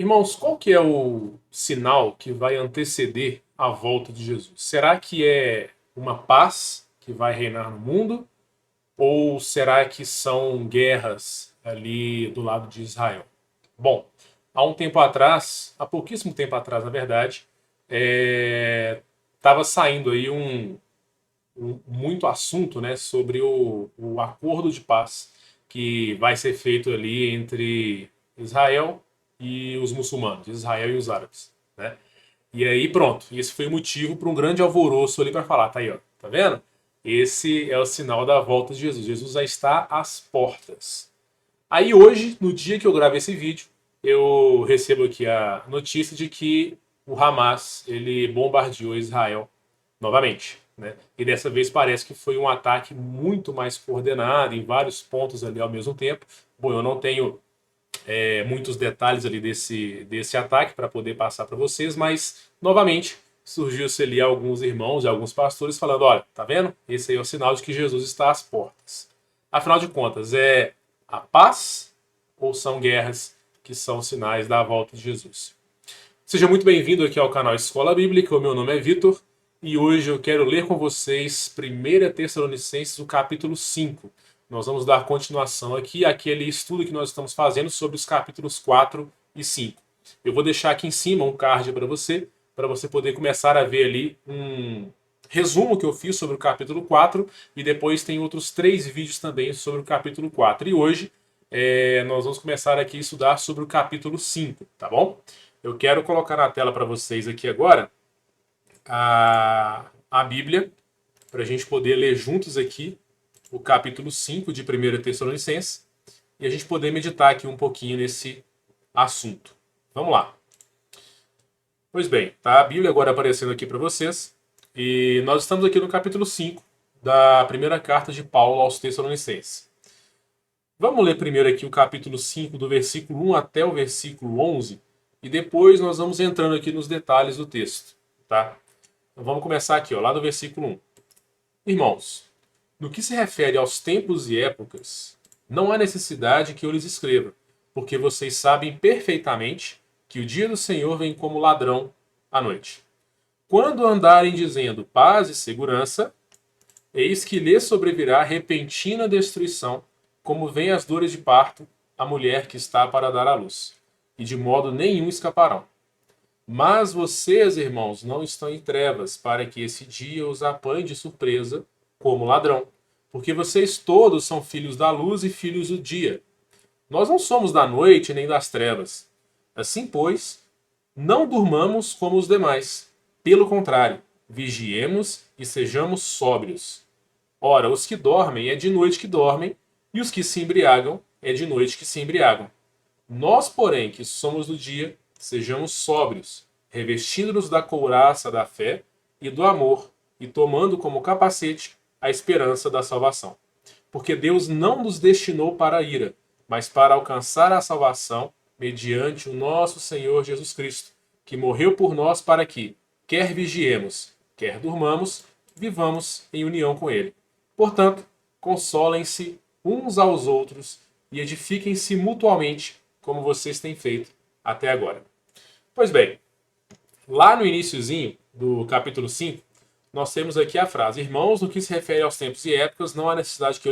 Irmãos, qual que é o sinal que vai anteceder a volta de Jesus? Será que é uma paz que vai reinar no mundo? Ou será que são guerras ali do lado de Israel? Bom, há um tempo atrás, há pouquíssimo tempo atrás, na verdade, estava saindo aí muito assunto, né, sobre o acordo de paz que vai ser feito ali entre Israel e os muçulmanos, Israel e os árabes, né? E aí pronto, esse foi o motivo para um grande alvoroço ali para falar, tá aí, ó, tá vendo? Esse é o sinal da volta de Jesus. Jesus já está às portas. Aí hoje, no dia que eu gravo esse vídeo, eu recebo aqui a notícia de que o Hamas ele bombardeou Israel novamente, né? E dessa vez parece que foi um ataque muito mais coordenado em vários pontos ali ao mesmo tempo. Bom, eu não tenho muitos detalhes ali desse ataque para poder passar para vocês, mas novamente surgiu-se ali alguns irmãos e alguns pastores falando: olha, tá vendo? Esse aí é o sinal de que Jesus está às portas. Afinal de contas, é a paz ou são guerras que são sinais da volta de Jesus? Seja muito bem-vindo aqui ao canal Escola Bíblica. O meu nome é Vitor e hoje eu quero ler com vocês 1 Tessalonicenses, o capítulo 5. Nós vamos dar continuação aqui àquele estudo que nós estamos fazendo sobre os capítulos 4 e 5. Eu vou deixar aqui em cima um card para você poder começar a ver ali um resumo que eu fiz sobre o capítulo 4 e depois tem outros 3 vídeos também sobre o capítulo 4. E hoje nós vamos começar aqui a estudar sobre o capítulo 5, tá bom? Eu quero colocar na tela para vocês aqui agora a Bíblia, para a gente poder ler juntos aqui o capítulo 5 de 1 Tessalonicenses e a gente poder meditar aqui um pouquinho nesse assunto. Vamos lá. Pois bem, tá a Bíblia agora aparecendo aqui para vocês e nós estamos aqui no capítulo 5 da primeira carta de Paulo aos Tessalonicenses. Vamos ler primeiro aqui o capítulo 5 do versículo 1 até o versículo 11 e depois nós vamos entrando aqui nos detalhes do texto, tá? Então vamos começar aqui, ó, lá do versículo 1. Irmãos, no que se refere aos tempos e épocas, não há necessidade que eu lhes escreva, porque vocês sabem perfeitamente que o dia do Senhor vem como ladrão à noite. Quando andarem dizendo paz e segurança, eis que lhes sobrevirá repentina destruição, como vem as dores de parto a mulher que está para dar à luz, e de modo nenhum escaparão. Mas vocês, irmãos, não estão em trevas, para que esse dia os apanhe de surpresa como ladrão. Porque vocês todos são filhos da luz e filhos do dia. Nós não somos da noite nem das trevas. Assim, pois, não durmamos como os demais. Pelo contrário, vigiemos e sejamos sóbrios. Ora, os que dormem é de noite que dormem, e os que se embriagam é de noite que se embriagam. Nós, porém, que somos do dia, sejamos sóbrios, revestindo-nos da couraça da fé e do amor, e tomando como capacete a esperança da salvação. Porque Deus não nos destinou para a ira, mas para alcançar a salvação mediante o nosso Senhor Jesus Cristo, que morreu por nós para que, quer vigiemos, quer durmamos, vivamos em união com Ele. Portanto, consolem-se uns aos outros e edifiquem-se mutuamente, como vocês têm feito até agora. Pois bem, lá no iniciozinho do capítulo 5, nós temos aqui a frase: irmãos, no que se refere aos tempos e épocas, não há necessidade que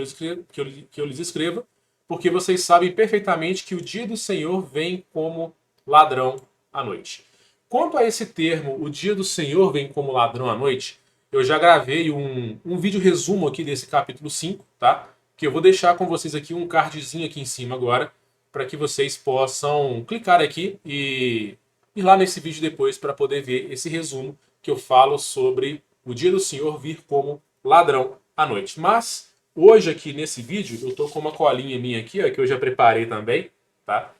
eu lhes escreva, porque vocês sabem perfeitamente que o dia do Senhor vem como ladrão à noite. Quanto a esse termo, o dia do Senhor vem como ladrão à noite, eu já gravei um vídeo resumo aqui desse capítulo 5, tá? Que eu vou deixar com vocês aqui um cardzinho aqui em cima agora, para que vocês possam clicar aqui e ir lá nesse vídeo depois para poder ver esse resumo que eu falo sobre o dia do Senhor vir como ladrão à noite. Mas hoje aqui nesse vídeo eu tô com uma colinha minha aqui, ó, que eu já preparei também, tá?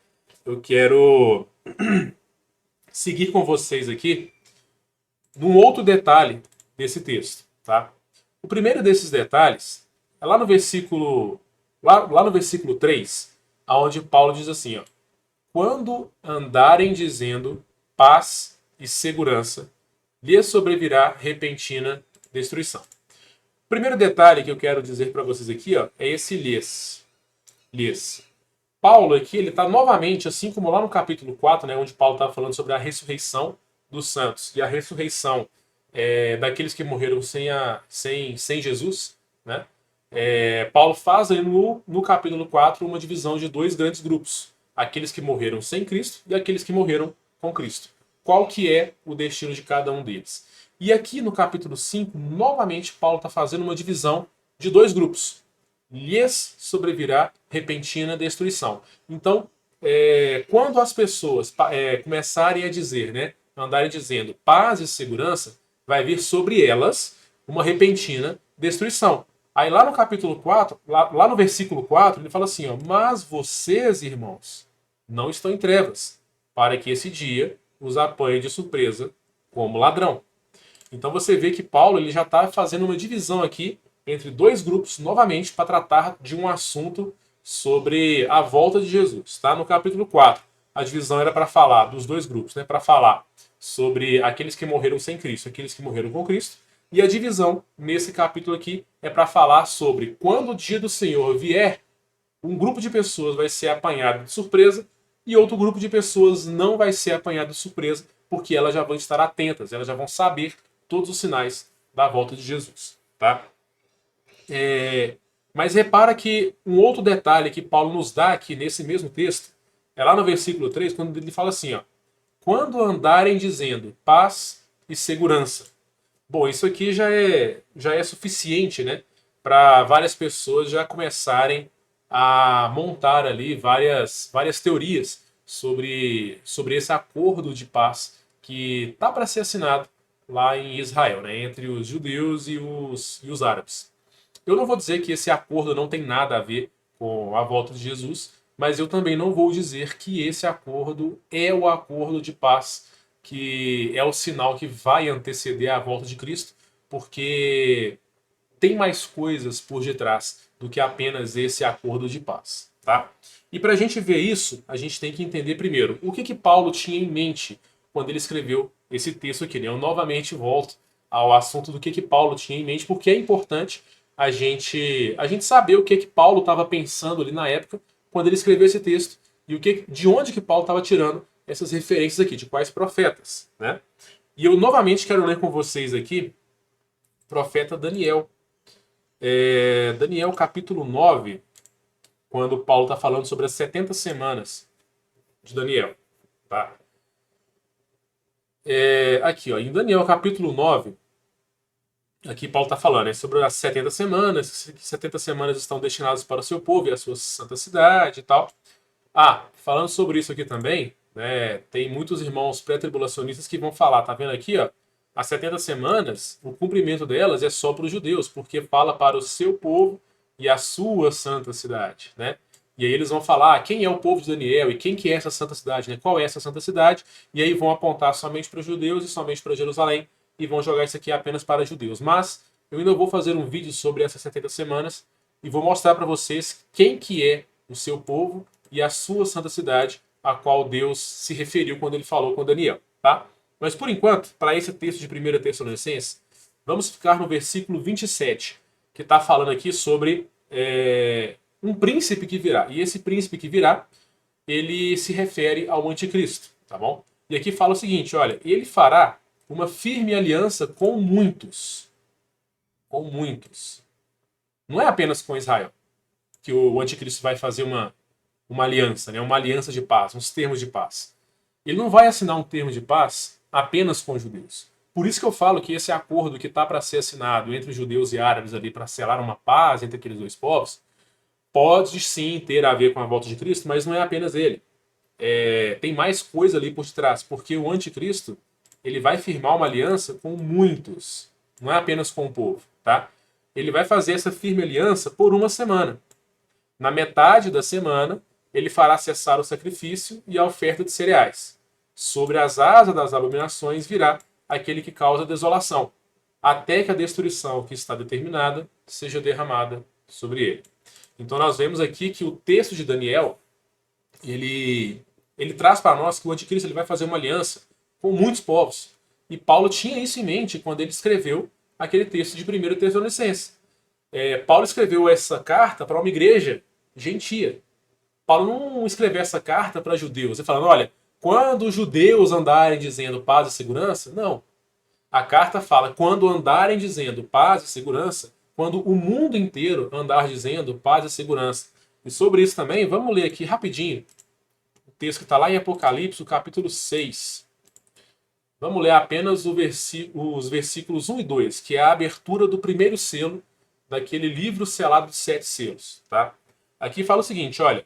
Eu quero seguir com vocês aqui num outro detalhe desse texto, tá? O primeiro desses detalhes é lá no versículo lá no versículo 3, aonde Paulo diz assim, ó: quando andarem dizendo paz e segurança, lhes sobrevirá repentina destruição. O primeiro detalhe que eu quero dizer para vocês aqui, ó, é esse lhes. Lhes. Paulo aqui, ele está novamente, assim como lá no capítulo 4, né, onde Paulo estava falando sobre a ressurreição dos santos e a ressurreição daqueles que morreram sem Jesus, né? Paulo faz aí no capítulo 4 uma divisão de dois grandes grupos. Aqueles que morreram sem Cristo e aqueles que morreram com Cristo. Qual que é o destino de cada um deles? E aqui no capítulo 5, novamente, Paulo está fazendo uma divisão de dois grupos. Lhes sobrevirá repentina destruição. Então, quando as pessoas começarem a dizer, né, andarem dizendo paz e segurança, vai vir sobre elas uma repentina destruição. Aí lá no capítulo 4, lá no versículo 4, ele fala assim, ó, mas vocês, irmãos, não estão em trevas, para que esse dia os apanhe de surpresa como ladrão. Então você vê que Paulo ele já está fazendo uma divisão aqui entre dois grupos, novamente, para tratar de um assunto sobre a volta de Jesus. Tá? No capítulo 4, a divisão era para falar dos dois grupos, né? Para falar sobre aqueles que morreram sem Cristo, aqueles que morreram com Cristo. E a divisão, nesse capítulo aqui, é para falar sobre quando o dia do Senhor vier, um grupo de pessoas vai ser apanhado de surpresa e outro grupo de pessoas não vai ser apanhado de surpresa, porque elas já vão estar atentas, elas já vão saber todos os sinais da volta de Jesus. Tá? Mas repara que um outro detalhe que Paulo nos dá aqui nesse mesmo texto, é lá no versículo 3, quando ele fala assim, ó, quando andarem dizendo paz e segurança. Bom, isso aqui já é suficiente, né, para várias pessoas já começarem a montar ali várias teorias sobre esse acordo de paz que tá para ser assinado lá em Israel, né, entre os judeus e os árabes. Eu não vou dizer que esse acordo não tem nada a ver com a volta de Jesus, mas eu também não vou dizer que esse acordo é o acordo de paz, que é o sinal que vai anteceder a volta de Cristo, porque tem mais coisas por detrás do que apenas esse acordo de paz. Tá? E para a gente ver isso, a gente tem que entender primeiro o que Paulo tinha em mente quando ele escreveu esse texto aqui. Né? Eu novamente volto ao assunto do que Paulo tinha em mente, porque é importante a gente saber o que Paulo estava pensando ali na época, quando ele escreveu esse texto, e de onde que Paulo estava tirando essas referências aqui, de quais profetas. Né? E eu novamente quero ler com vocês aqui o profeta Daniel. Daniel capítulo 9, quando Paulo está falando sobre as 70 semanas de Daniel. Tá? Aqui, ó, em Daniel capítulo 9, aqui Paulo está falando sobre as 70 semanas, que 70 semanas estão destinadas para o seu povo e a sua santa cidade e tal. Falando sobre isso aqui também, né, tem muitos irmãos pré-tribulacionistas que vão falar, tá vendo aqui, ó, as 70 semanas, o cumprimento delas é só para os judeus, porque fala para o seu povo e a sua santa cidade, né? E aí eles vão falar quem é o povo de Daniel e quem que é essa santa cidade, né? Qual é essa santa cidade? E aí vão apontar somente para os judeus e somente para Jerusalém e vão jogar isso aqui apenas para judeus. Mas eu ainda vou fazer um vídeo sobre essas 70 semanas e vou mostrar para vocês quem que é o seu povo e a sua santa cidade, a qual Deus se referiu quando ele falou com Daniel, tá? Mas por enquanto, para esse texto de 1 Tessalonicenses, vamos ficar no versículo 27, que está falando aqui sobre um príncipe que virá. E esse príncipe que virá, ele se refere ao anticristo, tá bom? E aqui fala o seguinte, olha, ele fará uma firme aliança com muitos. Com muitos. Não é apenas com Israel que o anticristo vai fazer uma aliança, né? Uma aliança de paz, uns termos de paz. Ele não vai assinar um termo de paz apenas com os judeus. Por isso que eu falo que esse acordo que está para ser assinado entre os judeus e árabes ali para selar uma paz entre aqueles dois povos, pode sim ter a ver com a volta de Cristo, mas não é apenas ele. Tem mais coisa ali por trás, porque o anticristo ele vai firmar uma aliança com muitos, não é apenas com o povo, tá? Ele vai fazer essa firme aliança por uma semana. Na metade da semana, ele fará cessar o sacrifício e a oferta de cereais. Sobre as asas das abominações virá aquele que causa desolação, até que a destruição que está determinada seja derramada sobre ele. Então nós vemos aqui que o texto de Daniel, ele traz para nós que o anticristo ele vai fazer uma aliança com muitos povos. E Paulo tinha isso em mente quando ele escreveu aquele texto de 1 Tessalonicenses. Paulo escreveu essa carta para uma igreja gentia. Paulo não escreveu essa carta para judeus, ele falando, olha, quando os judeus andarem dizendo paz e segurança, não. A carta fala, quando andarem dizendo paz e segurança, quando o mundo inteiro andar dizendo paz e segurança. E sobre isso também, vamos ler aqui rapidinho o texto que está lá em Apocalipse, o capítulo 6. Vamos ler apenas os versículos 1 e 2, que é a abertura do primeiro selo daquele livro selado de 7 selos. Tá? Aqui fala o seguinte, olha,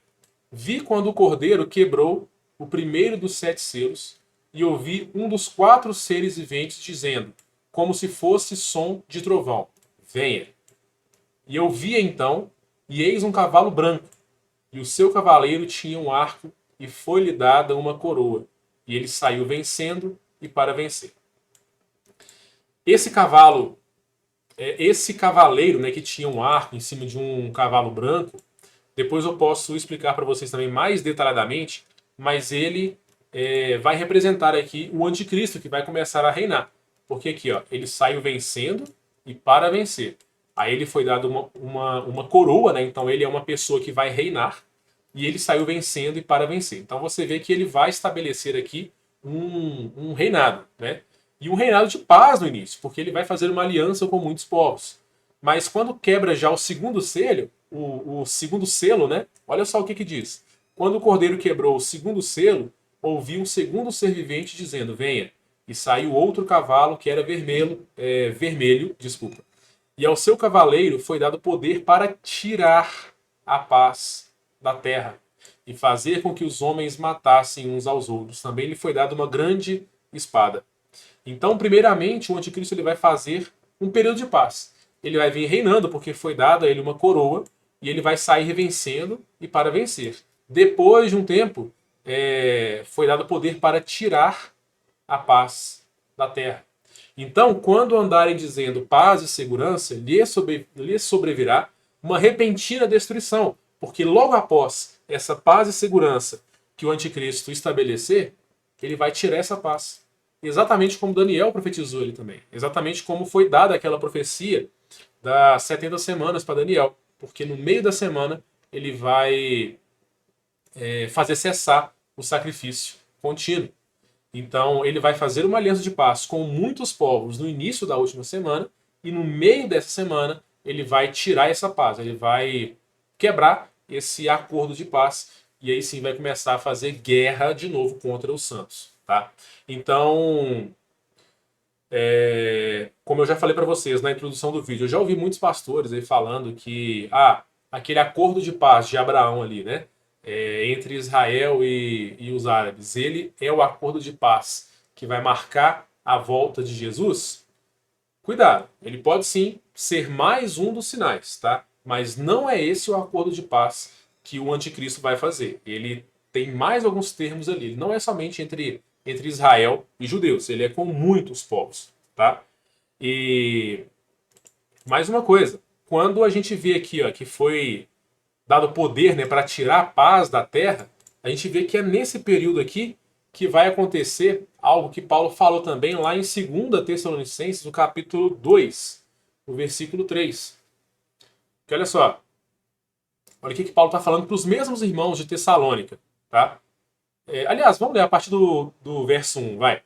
vi quando o Cordeiro quebrou o primeiro dos 7 selos e ouvi um dos 4 seres viventes dizendo, como se fosse som de trovão, venha. E eu vi então, e eis um cavalo branco, e o seu cavaleiro tinha um arco, e foi-lhe dada uma coroa, e ele saiu vencendo e para vencer. Esse cavalo, esse cavaleiro, né, que tinha um arco em cima de um cavalo branco, depois eu posso explicar para vocês também mais detalhadamente, mas ele vai representar aqui o anticristo que vai começar a reinar. Porque aqui, ó, ele saiu vencendo e para vencer. Aí ele foi dado uma coroa, né? Então ele é uma pessoa que vai reinar e ele saiu vencendo e para vencer. Então você vê que ele vai estabelecer aqui um reinado, né? E um reinado de paz no início, porque ele vai fazer uma aliança com muitos povos. Mas quando quebra já o segundo selo, o segundo selo, né? Olha só o que diz. Quando o cordeiro quebrou o segundo selo, ouvi um segundo ser vivente dizendo, venha. E saiu outro cavalo que era vermelho, desculpa. E ao seu cavaleiro foi dado poder para tirar a paz da terra e fazer com que os homens matassem uns aos outros. Também lhe foi dada uma grande espada. Então, primeiramente, o anticristo ele vai fazer um período de paz. Ele vai vir reinando porque foi dada a ele uma coroa e ele vai sair vencendo e para vencer. Depois de um tempo, foi dado poder para tirar a paz da terra. Então, quando andarem dizendo paz e segurança, lhe sobrevirá uma repentina destruição, porque logo após essa paz e segurança que o anticristo estabelecer, ele vai tirar essa paz. Exatamente como Daniel profetizou ele também. Exatamente como foi dada aquela profecia das 70 semanas para Daniel. Porque no meio da semana ele vai fazer cessar o sacrifício contínuo. Então ele vai fazer uma aliança de paz com muitos povos no início da última semana e no meio dessa semana ele vai tirar essa paz, ele vai quebrar esse acordo de paz e aí sim vai começar a fazer guerra de novo contra os santos. Tá? Então, como eu já falei para vocês na introdução do vídeo, eu já ouvi muitos pastores aí falando que aquele acordo de paz de Abraão ali, né? Entre Israel e os árabes, ele é o acordo de paz que vai marcar a volta de Jesus. Cuidado, ele pode sim ser mais um dos sinais, tá? Mas não é esse o acordo de paz que o anticristo vai fazer. Ele tem mais alguns termos ali. Ele não é somente entre Israel e judeus, ele é com muitos povos, tá? E mais uma coisa, quando a gente vê aqui, ó, que foi dado poder, né, para tirar a paz da terra, a gente vê que é nesse período aqui que vai acontecer algo que Paulo falou também lá em 2 Tessalonicenses, no capítulo 2, no versículo 3. Que olha só, olha o que Paulo está falando para os mesmos irmãos de Tessalônica, tá? Aliás, vamos ler a partir do verso 1, vai.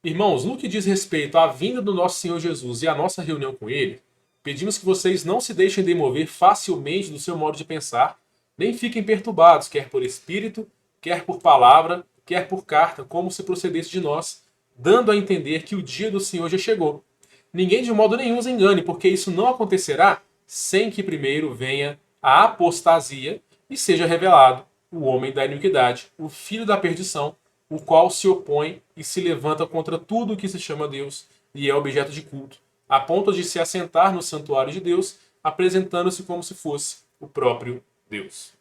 Irmãos, no que diz respeito à vinda do nosso Senhor Jesus e à nossa reunião com Ele, pedimos que vocês não se deixem demover facilmente do seu modo de pensar, nem fiquem perturbados, quer por espírito, quer por palavra, quer por carta, como se procedesse de nós, dando a entender que o dia do Senhor já chegou. Ninguém de modo nenhum os engane, porque isso não acontecerá sem que primeiro venha a apostasia e seja revelado o homem da iniquidade, o filho da perdição, o qual se opõe e se levanta contra tudo o que se chama Deus e é objeto de culto, a ponto de se assentar no santuário de Deus, apresentando-se como se fosse o próprio Deus.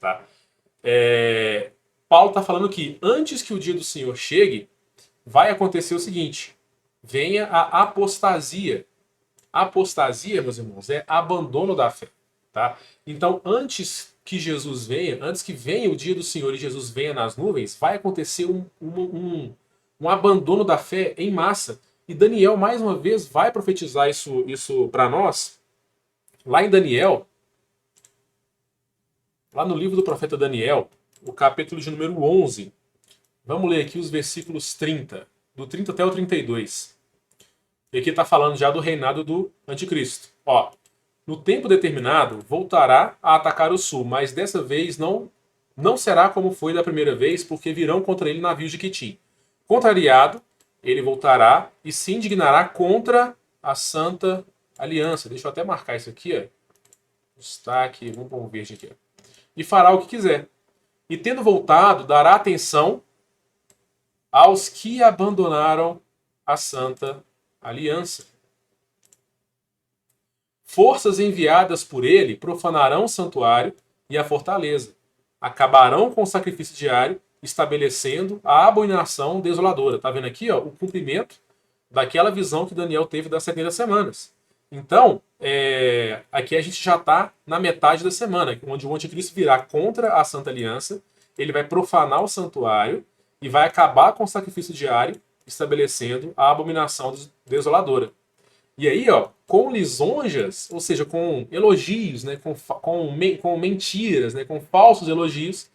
Tá? Paulo está falando que antes que o dia do Senhor chegue, vai acontecer o seguinte, venha a apostasia. Apostasia, meus irmãos, é abandono da fé. Tá? Então, antes que Jesus venha, antes que venha o dia do Senhor e Jesus venha nas nuvens, vai acontecer um abandono da fé em massa. E Daniel, mais uma vez, vai profetizar isso para nós. Lá em Daniel, lá no livro do profeta Daniel, o capítulo de número 11. Vamos ler aqui os versículos 30, do 30 até o 32. E aqui está falando já do reinado do anticristo. Ó, no tempo determinado, voltará a atacar o sul, mas dessa vez não será como foi da primeira vez, porque virão contra ele navios de Quitim. Contrariado, ele voltará e se indignará contra a Santa Aliança. Deixa eu até marcar isso aqui, ó. Destaque, vamos pôr um verde aqui. Ó. E fará o que quiser. E tendo voltado, dará atenção aos que abandonaram a Santa Aliança. Forças enviadas por ele profanarão o santuário e a fortaleza. Acabarão com o sacrifício diário, estabelecendo a abominação desoladora. Está vendo aqui, ó, o cumprimento daquela visão que Daniel teve das 70 semanas. Então, aqui a gente já está na metade da semana, onde o anticristo virá contra a Santa Aliança, ele vai profanar o santuário e vai acabar com o sacrifício diário, estabelecendo a abominação desoladora. E aí, ó, com lisonjas, ou seja, com elogios, né, com mentiras, né, com falsos elogios,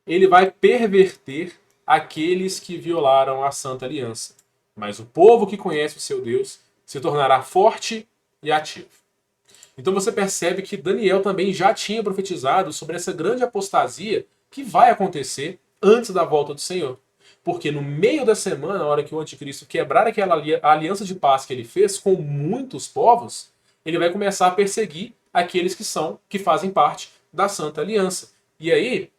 ele vai perverter aqueles que violaram a Santa Aliança. Mas o povo que conhece o seu Deus se tornará forte e ativo. Então você percebe que Daniel também já tinha profetizado sobre essa grande apostasia que vai acontecer antes da volta do Senhor. Porque no meio da semana, na hora que o anticristo quebrar aquela aliança de paz que ele fez com muitos povos, ele vai começar a perseguir aqueles que fazem parte da Santa Aliança. E aí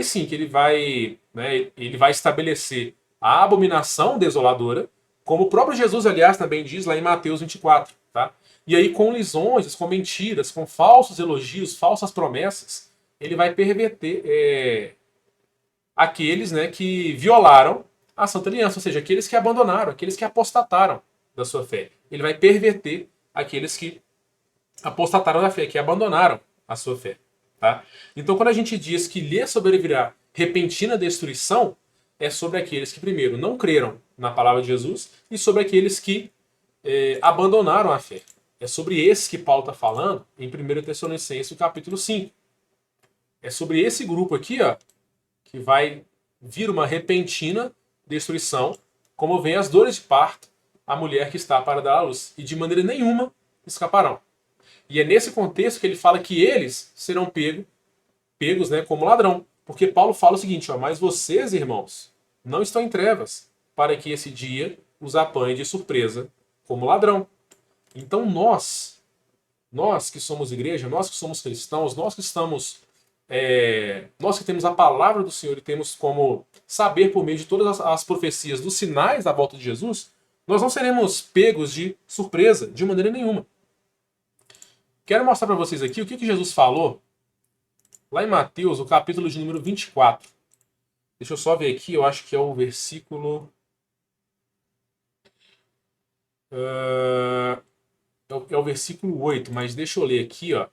sim que ele vai estabelecer a abominação desoladora, como o próprio Jesus, aliás, também diz lá em Mateus 24. Tá? E aí com lisonjas, com mentiras, com falsos elogios, falsas promessas, ele vai perverter aqueles, né, que violaram a Santa Aliança, ou seja, aqueles que abandonaram, aqueles que apostataram da sua fé. Ele vai perverter aqueles que apostataram da fé, que abandonaram a sua fé. Tá? Então, quando a gente diz que lhe sobrevirá repentina destruição, é sobre aqueles que, primeiro, não creram na palavra de Jesus e sobre aqueles que abandonaram a fé. É sobre esses que Paulo está falando em 1 Tessalonicenses, capítulo 5. É sobre esse grupo aqui, ó, que vai vir uma repentina destruição, como vem as dores de parto, a mulher que está para dar à luz. E de maneira nenhuma escaparão. E é nesse contexto que ele fala que eles serão pegos, né, como ladrão. Porque Paulo fala o seguinte, ó, mas vocês, irmãos, não estão em trevas, para que esse dia os apanhe de surpresa como ladrão. Então nós que somos igreja, nós que somos cristãos, nós que temos a palavra do Senhor e temos como saber por meio de todas as profecias dos sinais da volta de Jesus, nós não seremos pegos de surpresa de maneira nenhuma. Quero mostrar para vocês aqui o que Jesus falou lá em Mateus, o capítulo de número 24. Deixa eu só ver aqui, eu acho que é o versículo... É o versículo 8, mas deixa eu ler aqui, ó.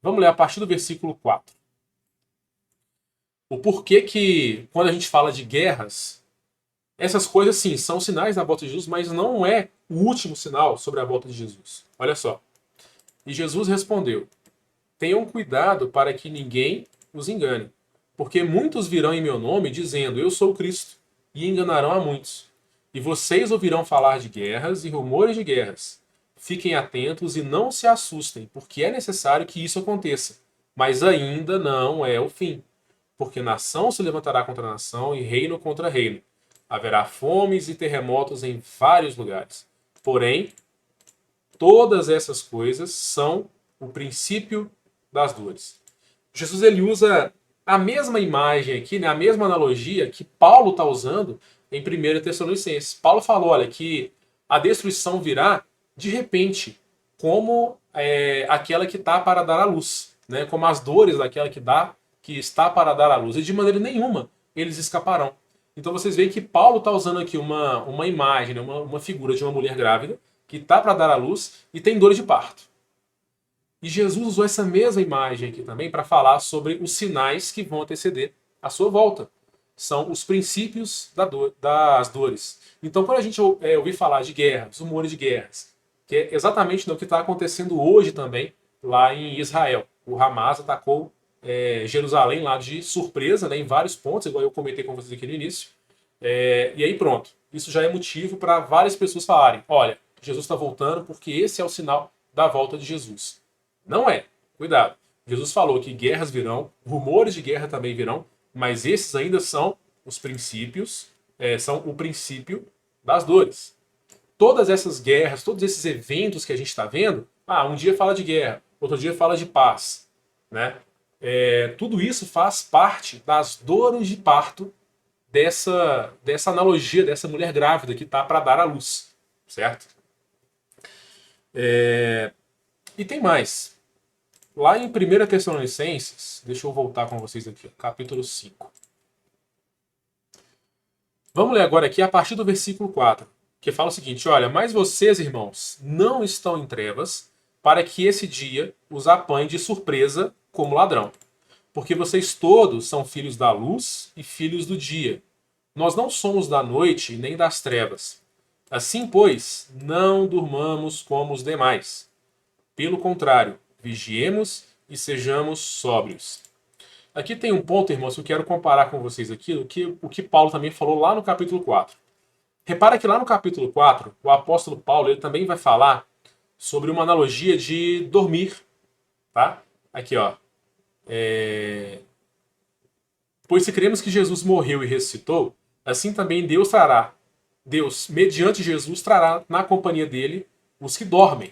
Vamos ler a partir do versículo 4. O porquê que, quando a gente fala de guerras, essas coisas, sim, são sinais da volta de Jesus, mas não é o último sinal sobre a volta de Jesus. Olha só. E Jesus respondeu: tenham cuidado para que ninguém os engane, porque muitos virão em meu nome dizendo, eu sou Cristo, e enganarão a muitos. E vocês ouvirão falar de guerras e rumores de guerras. Fiquem atentos e não se assustem, porque é necessário que isso aconteça. Mas ainda não é o fim. Porque nação se levantará contra nação e reino contra reino. Haverá fomes e terremotos em vários lugares. Porém, todas essas coisas são o princípio das dores. Jesus ele usa a mesma imagem aqui, né, a mesma analogia que Paulo está usando em 1 Tessalonicenses. Paulo falou, olha, que a destruição virá de repente, como aquela que está para dar à luz, né? Como as dores daquela que está para dar à luz. E de maneira nenhuma eles escaparão. Então vocês veem que Paulo está usando aqui uma imagem, né? uma figura de uma mulher grávida que está para dar à luz e tem dores de parto. E Jesus usou essa mesma imagem aqui também para falar sobre os sinais que vão anteceder a sua volta. São os princípios das dores. Então, quando a gente ouvir falar de guerras, rumores de guerras, que é exatamente o que está acontecendo hoje também lá em Israel. O Hamas atacou Jerusalém lá de surpresa, né, em vários pontos, igual eu comentei com vocês aqui no início. E aí pronto, isso já é motivo para várias pessoas falarem, olha, Jesus está voltando porque esse é o sinal da volta de Jesus. Não é, cuidado. Jesus falou que guerras virão, rumores de guerra também virão, mas esses ainda são os princípios, são o princípio das dores. Todas essas guerras, todos esses eventos que a gente está vendo, um dia fala de guerra, outro dia fala de paz, né? Tudo isso faz parte das dores de parto dessa analogia dessa mulher grávida que está para dar à luz, certo? E tem mais. Lá em 1 Tessalonicenses, deixa eu voltar com vocês aqui, capítulo 5. Vamos ler agora aqui a partir do versículo 4, que fala o seguinte, olha, mas vocês, irmãos, não estão em trevas para que esse dia os apanhe de surpresa como ladrão. Porque vocês todos são filhos da luz e filhos do dia. Nós não somos da noite nem das trevas. Assim, pois, não durmamos como os demais. Pelo contrário, vigiemos e sejamos sóbrios. Aqui tem um ponto, irmãos, que eu quero comparar com vocês aqui, o que Paulo também falou lá no capítulo 4. Repara que lá no capítulo 4, o apóstolo Paulo ele também vai falar sobre uma analogia de dormir. Tá? Aqui, ó. Pois se cremos que Jesus morreu e ressuscitou, assim também Deus, mediante Jesus, trará na companhia dele os que dormem.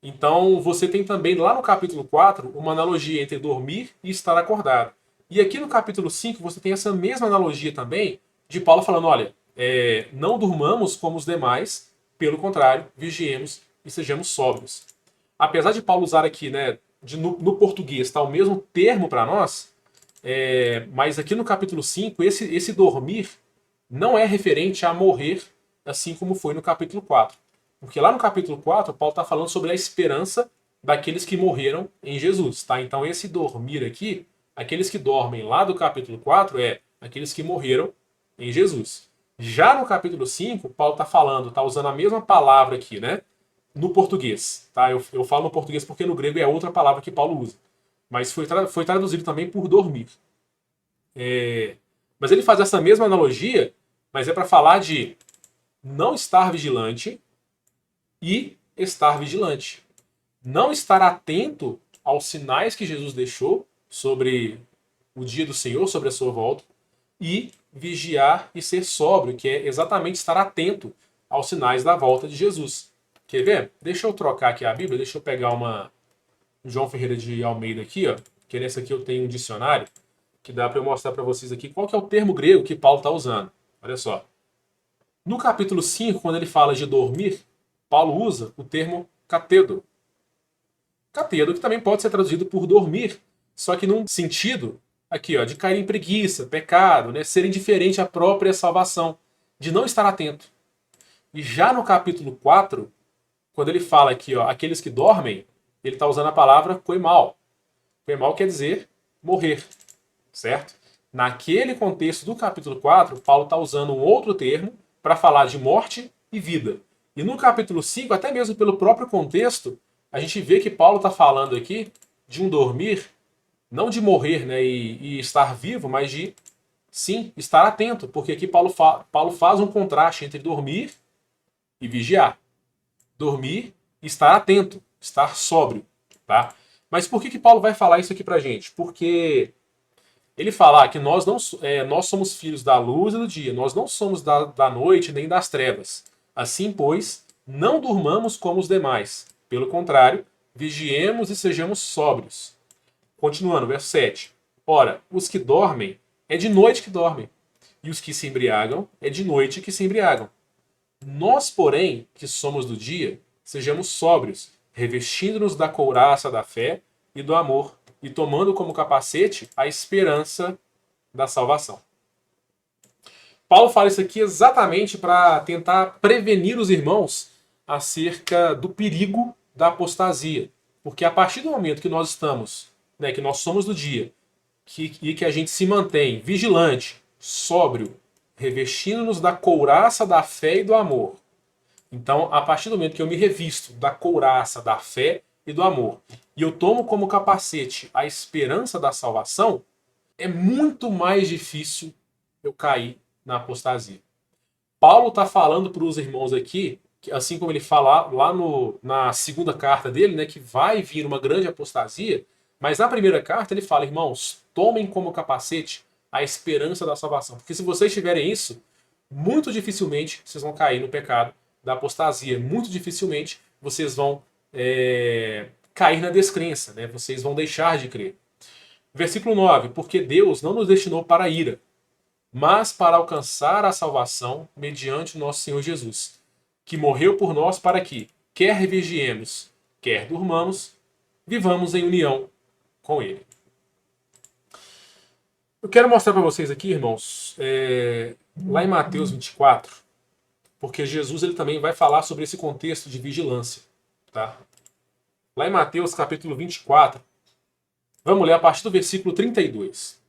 Então você tem também lá no capítulo 4 uma analogia entre dormir e estar acordado. E aqui no capítulo 5 você tem essa mesma analogia também de Paulo falando, olha, não durmamos como os demais, pelo contrário, vigiemos e sejamos sóbrios. Apesar de Paulo usar aqui, né, no português, tá o mesmo termo para nós, mas aqui no capítulo 5, esse dormir não é referente a morrer, assim como foi no capítulo 4. Porque lá no capítulo 4, Paulo está falando sobre a esperança daqueles que morreram em Jesus. Tá? Então esse dormir aqui, aqueles que dormem lá do capítulo 4, aqueles que morreram em Jesus. Já no capítulo 5, Paulo está falando, está usando a mesma palavra aqui, né? No português. Tá? Eu falo no português porque no grego é outra palavra que Paulo usa. Mas foi traduzido também por dormir. Mas ele faz essa mesma analogia, mas é para falar de não estar vigilante e estar vigilante. Não estar atento aos sinais que Jesus deixou sobre o dia do Senhor, sobre a sua volta, e vigiar e ser sóbrio, que é exatamente estar atento aos sinais da volta de Jesus. Quer ver? Deixa eu trocar aqui a Bíblia, deixa eu pegar uma João Ferreira de Almeida aqui, ó, que nessa aqui eu tenho um dicionário, que dá para eu mostrar para vocês aqui qual que é o termo grego que Paulo está usando. Olha só. No capítulo 5, quando ele fala de dormir, Paulo usa o termo catedo. Catedo, que também pode ser traduzido por dormir, só que num sentido aqui, ó, de cair em preguiça, pecado, né, ser indiferente à própria salvação, de não estar atento. E já no capítulo 4, quando ele fala aqui, ó, aqueles que dormem, ele está usando a palavra koimal. Koimal quer dizer morrer, certo? Naquele contexto do capítulo 4, Paulo está usando um outro termo para falar de morte e vida. E no capítulo 5, até mesmo pelo próprio contexto, a gente vê que Paulo está falando aqui de um dormir, não de morrer, né, e estar vivo, mas de, sim, estar atento. Porque aqui Paulo faz um contraste entre dormir e vigiar. Dormir e estar atento, estar sóbrio. Tá? Mas por que Paulo vai falar isso aqui pra gente? Porque ele fala que nós somos filhos da luz e do dia, nós não somos da noite nem das trevas. Assim, pois, não durmamos como os demais. Pelo contrário, vigiemos e sejamos sóbrios. Continuando, verso 7. Ora, os que dormem, é de noite que dormem, e os que se embriagam, é de noite que se embriagam. Nós, porém, que somos do dia, sejamos sóbrios, revestindo-nos da couraça da fé e do amor, e tomando como capacete a esperança da salvação. Paulo fala isso aqui exatamente para tentar prevenir os irmãos acerca do perigo da apostasia. Porque a partir do momento que nós estamos, né, que nós somos do dia, e que a gente se mantém vigilante, sóbrio, revestindo-nos da couraça da fé e do amor. Então, a partir do momento que eu me revisto da couraça da fé e do amor, e eu tomo como capacete a esperança da salvação, é muito mais difícil eu cair na apostasia. Paulo está falando para os irmãos aqui, que, assim como ele fala lá na segunda carta dele, né, que vai vir uma grande apostasia, mas na primeira carta ele fala, irmãos, tomem como capacete a esperança da salvação. Porque se vocês tiverem isso, muito dificilmente vocês vão cair no pecado da apostasia. Muito dificilmente vocês vão cair na descrença, né? Vocês vão deixar de crer. Versículo 9, porque Deus não nos destinou para a ira, mas para alcançar a salvação mediante o nosso Senhor Jesus, que morreu por nós para que, quer vigiemos, quer durmamos, vivamos em união com Ele. Eu quero mostrar para vocês aqui, irmãos, lá em Mateus 24, porque Jesus ele também vai falar sobre esse contexto de vigilância. Tá? Lá em Mateus capítulo 24, vamos ler a partir do versículo 32.